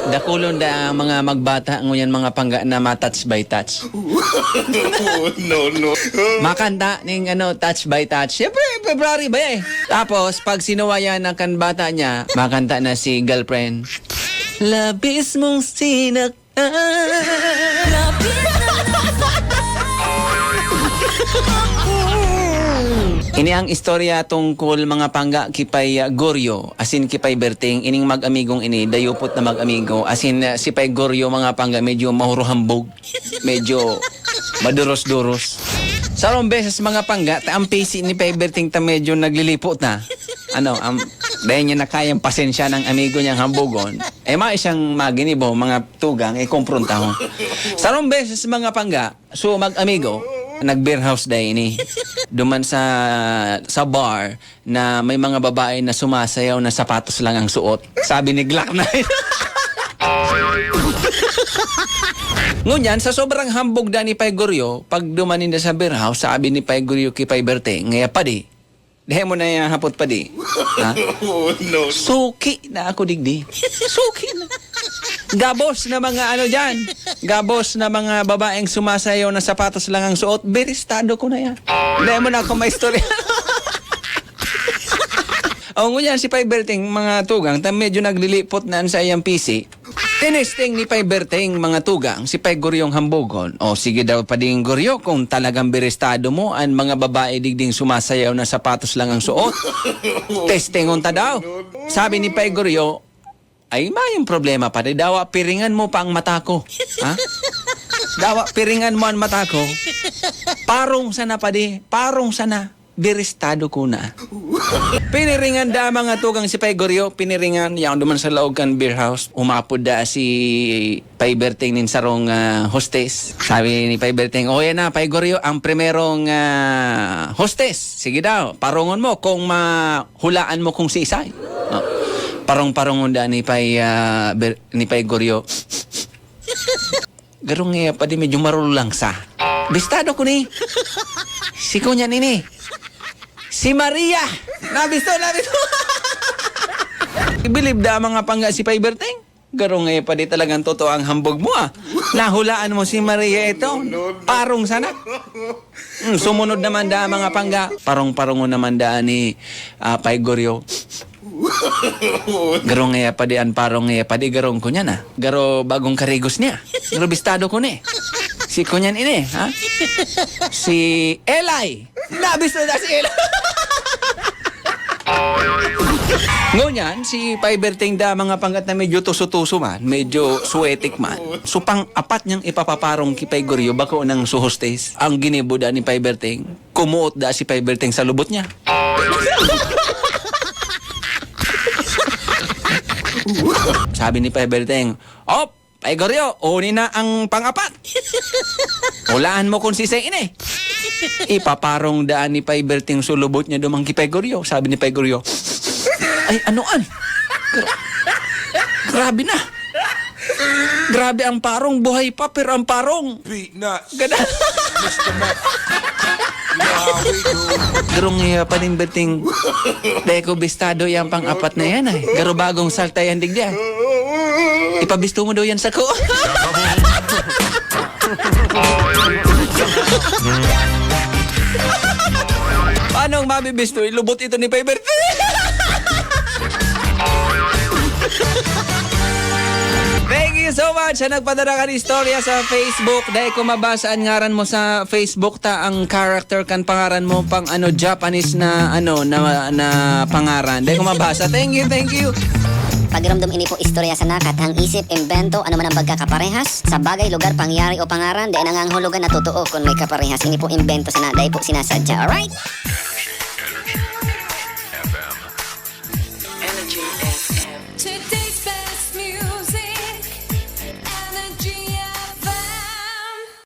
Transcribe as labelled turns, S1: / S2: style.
S1: Dakulon da ang mga magbata ngunyan mga pangga na ma-touch by touch.
S2: No.
S1: Makanta ning touch by touch. Siyempre, February ba eh. Tapos, pag sinuwayan ng kanbata niya, makanta na si girlfriend. Labis mong sinaktan. Ini ang istorya tungkol mga pangga kipay Goryo, asin kipay Berting, ining mag-amigong ini, dayupot na mag-amigo, asin si pay Goryo mga pangga medyo mahuruhambog, medyo maduros-duros. Sarong beses mga pangga, ang PC ni pay Berting ta medyo naglilipot na. Dahil niya na kayang pasensya ng amigo niyang hambugon, isang maginibo, mga tugang, kumpronta ho. Sarong beses mga pangga, so mag-amigo, nag-beer house day ini. Duman sa bar na may mga babae na sumasayaw na sapatos lang ang suot. Sabi ni Glock 9. Ngunyan, sa sobrang hambog da ni Pay Goryo, pag dumanin na sa beer house, sabi ni Pay Goryo kay Pay Berting, ngaya pa di. Dehe mo na yung hapot pa di. Ha?
S2: No.
S1: Suki na ako digdi. Suki na. Gabos na mga dyan. Gabos na mga babaeng sumasayaw na sapatos lang ang suot. Beristado ko na yan. Dehe mo na ako may istorya. O ngunyan si Pay Berting, mga tugang, medyo naglilipot na sa iyang PC. Tinesting ni Pay Berting, mga tugang, si Pay Goryong hambugon. O sige daw pa ding Goryo, kung talagang beristado mo, ang mga babae digding sumasayaw na sapatos lang ang suot. Testing unta daw. Sabi ni Pay Goryo, ay may problema pa. Dawa, piringan mo pa ang mata ko. Ha? Dawa, piringan mo ang mata ko. Parong sana pa di. Parong sana. Beristado ko na. Piniringan da mga tugang si Pay Goryo. Piniringan. Yang duman sa laog kan beer house. Umapod da si Pay Berting nin sarong hostess. Sabi ni Pay Berting, o yan na Pay Goryo, ang primerong hostess. Sige daw, parongon mo kung mahulaan mo kung si Isay. Parong-parongon da ni Pay Goryo. Garong pa di medyo marulang sa. Bistado ko ni. Si kunya nini. Si Maria! Nabisto! I-believe da mga pangga si Pay Berting. Garong pa di talagang totoo ang hambog mo Nahulaan mo si Maria ito. Parong sana. Sumunod naman da mga pangga. Parong-parongon naman da ni Pay Goryo. Garong pa di an parong pa di garong ko niya na. Garo bagong karigos niya. Garo bistado ko ni. Si kunyan ini, ha? Si Eli. Nabis na si Eli. Ngunyan, si Pay Berting da mga panggat na medyo tuso-tuso man, medyo sweatik man. So pang-apat niyang ipapaparong kay Pay Goryo bako ng suhostes. Ang ginibo da ni Pay Berting, kumuot da si Pay Berting sa lubot niya. Sabi ni Pay Berting, "Op, Pay Goryo, uni na ang pang-apat. Ulaan mo kung sisay ini." Ipaparong daan ni Pay Berting sulubot niya dumang kay Pay Goryo. Sabi ni Pay Goryo, "Ay, anoan? Grabe na. Grabe ang parong, buhay pa pero ang parong. Ganda." Garong pa din Berting. Deko bistado yung pang-apat na yan ay. Garo bagong salta yan digdiyan. Ipabisto mo daw yan sa ko. Paano ang mabibisto? Ilubot ito ni Pay Berting. Thank you so much sa nagpadala ka ng istorya sa Facebook. Dahil kung mabasa ang ngaran mo sa Facebook ta ang character kan pangaran mo pang Japanese na na pangaran. Dahil kung mabasa. Thank you.
S3: Pagiramdam ini po istorya sa nakat, ang isip, imbento, ano man ang pagkakaparehas sa bagay, lugar, pangyari o pangaran, dahil nanganghulugan na totoo kung may kaparehas. Ini po imbento sa na, dahil po sinasadya. Alright?